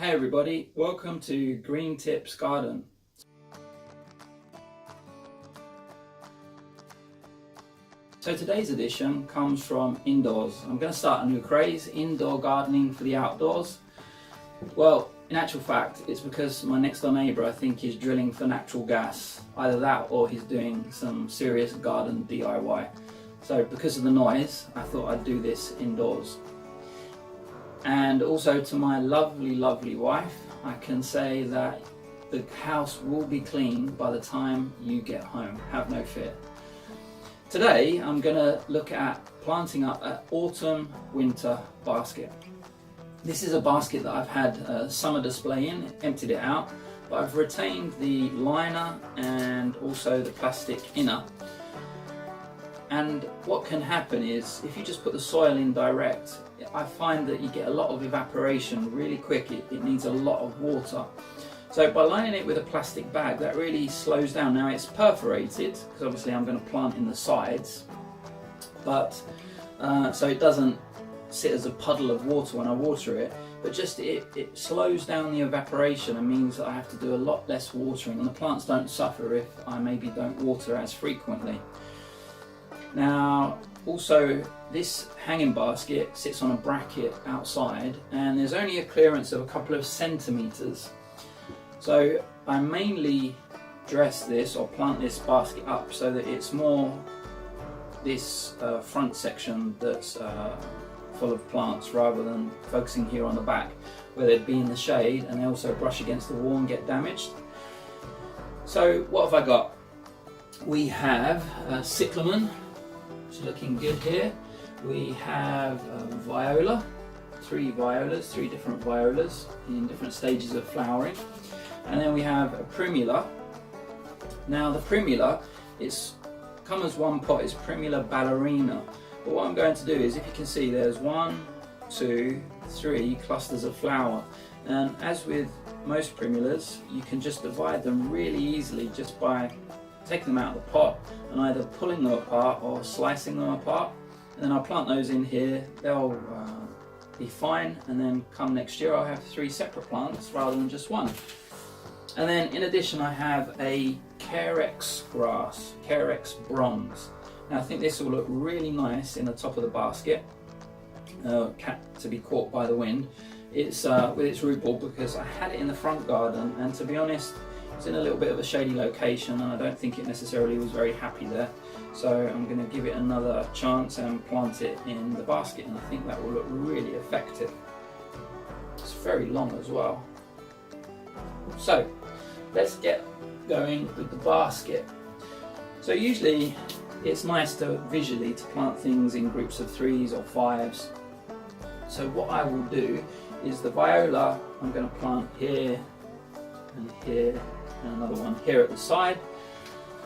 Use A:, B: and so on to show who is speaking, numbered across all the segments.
A: Hey everybody, welcome to Green Tips Garden. So today's edition comes from indoors. I'm going to start a new craze, indoor gardening for the outdoors. Well, in actual fact, it's because my next door neighbour I think is drilling for natural gas. Either that or he's doing some serious garden DIY. So because of the noise, I thought I'd do this indoors. And also to my lovely wife, I can say that the house will be clean by the time you get home, have no fear. Today I'm going to look at planting up an autumn winter basket. This is a basket that I've had a summer display in, emptied it out, but I've retained the liner and also the plastic inner. And what can happen is, if you just put the soil in direct, I find that you get a lot of evaporation really quick. It needs a lot of water. So by lining it with a plastic bag, that really slows down. Now it's perforated, because obviously I'm going to plant in the sides, but so it doesn't sit as a puddle of water when I water it, but just it slows down the evaporation and means that I have to do a lot less watering, and the plants don't suffer if I maybe don't water as frequently. Now, also, this hanging basket sits on a bracket outside and there's only a clearance of a couple of centimetres. So I mainly dress this or plant this basket up so that it's more this front section that's full of plants, rather than focusing here on the back where they'd be in the shade and they also brush against the wall and get damaged. So what have I got? We have cyclamen. It's looking good here. We have viola, three different violas in different stages of flowering. And then we have a primula. Now the primula, it's come as one pot, it's Primula ballerina. But what I'm going to do is, if you can see, there's 1, 2, 3 clusters of flower. And as with most primulas, you can just divide them really easily just by taking them out of the pot and either pulling them apart or slicing them apart. And then I'll plant those in here. They'll be fine, and then come next year I'll have 3 separate plants rather than just one. And then in addition I have a Carex grass, Carex bronze. Now I think this will look really nice in the top of the basket, to be caught by the wind. It's with its root ball, because I had it in the front garden, and to be honest, it's in a little bit of a shady location and I don't think it necessarily was very happy there. So I'm going to give it another chance and plant it in the basket, and I think that will look really effective. It's very long as well. So let's get going with the basket. So usually it's nice to visually to plant things in groups of 3s or 5s. So what I will do is, the viola I'm going to plant here and here, and another one here at the side.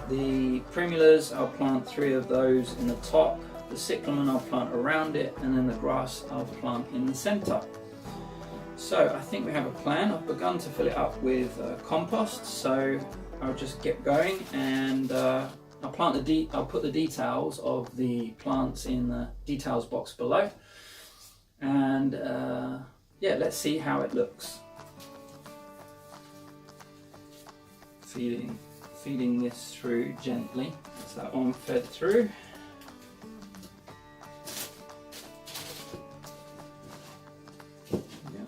A: The primulas, I'll plant 3 of those in the top. The cyclamen I'll plant around it, and then the grass I'll plant in the centre. So I think we have a plan. I've begun to fill it up with compost, so I'll just get going, and I'll put the details of the plants in the details box below, and yeah, let's see how it looks. Feeding this through gently. That's that one fed through. Yep,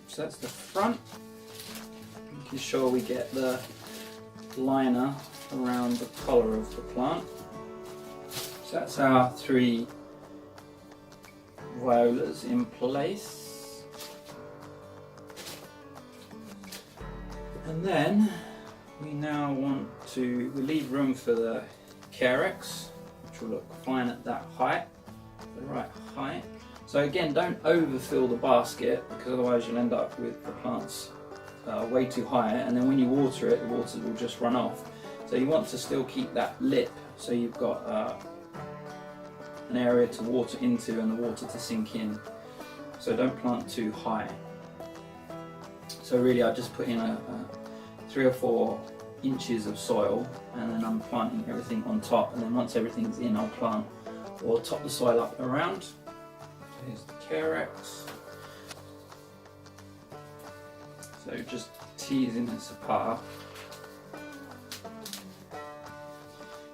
A: so that's the front. Making sure we get the liner around the collar of the plant. So that's our 3 violas in place. And then we now want to leave room for the Carex, which will look fine at that height, the right height. So again, don't overfill the basket, because otherwise you'll end up with the plants way too high, and then when you water it, the water will just run off. So you want to still keep that lip, so you've got an area to water into and the water to sink in. So don't plant too high. So really I just put in a 3 or 4 inches of soil, and then I'm planting everything on top, and then once everything's in, I'll plant or top the soil up around. Here's the Carex. So just teasing this apart.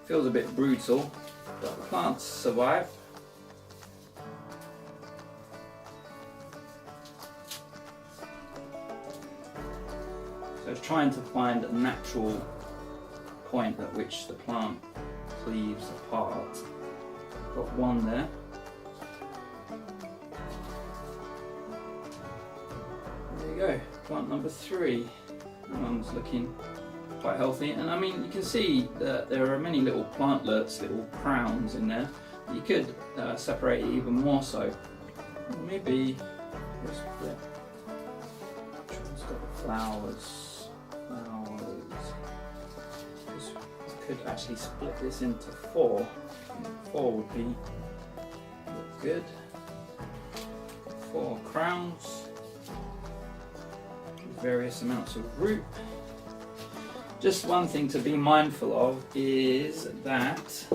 A: Feels a bit brutal, but the plants survive. So it's trying to find a natural point at which the plant cleaves apart. Got one there. There you go, plant number 3. That one's looking quite healthy, and I mean you can see that there are many little plantlets, little crowns in there. You could separate it even more so. Or maybe just split. Which one's got the flowers? Could actually split this into 4. 4 would be good. 4 crowns, various amounts of root. Just one thing to be mindful of is that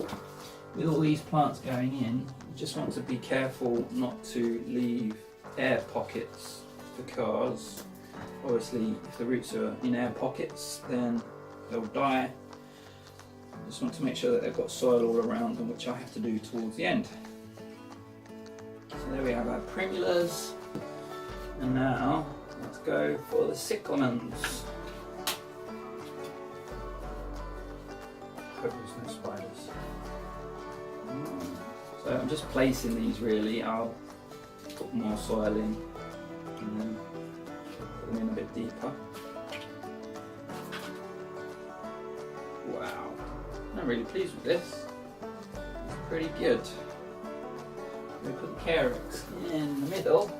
A: with all these plants going in, you just want to be careful not to leave air pockets, because obviously if the roots are in air pockets then they'll die. Just want to make sure that they've got soil all around them, which I have to do towards the end. So there we have our primulas, and now let's go for the cyclamens. Hope there's no spiders. So I'm just placing these really. I'll put more soil in and then put them in a bit deeper. Wow. I'm really pleased with this. It's pretty good. We put the carex in the middle.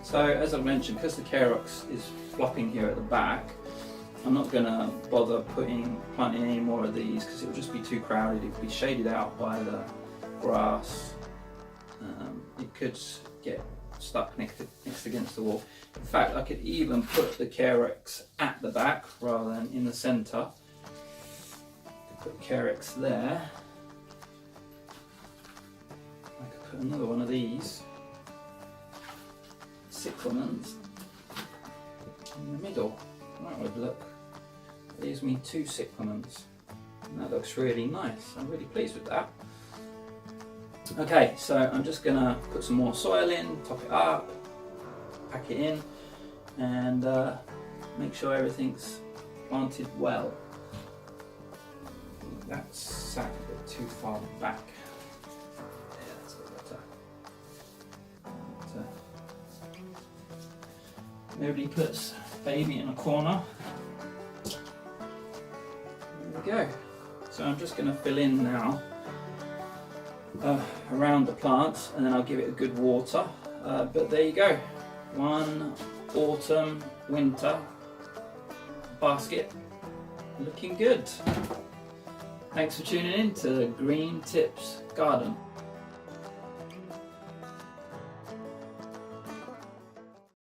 A: So as I mentioned, because the carex is flopping here at the back, I'm not going to bother planting any more of these because it would just be too crowded. It would be shaded out by the grass. It could get stuck next against the wall. In fact, I could even put the carex at the back rather than in the centre. Put carex there. I could put another one of these cyclamens in the middle. That would look. It leaves me 2 cyclamens. And that looks really nice. I'm really pleased with that. Okay, so I'm just going to put some more soil in, top it up, pack it in, and make sure everything's planted well. That's sat a bit too far back. Yeah, that's a bit better. Nobody puts baby in a corner. There we go. So I'm just going to fill in now around the plants, and then I'll give it a good water. But there you go. One autumn, winter basket looking good. Thanks for tuning in to Green Tips Garden.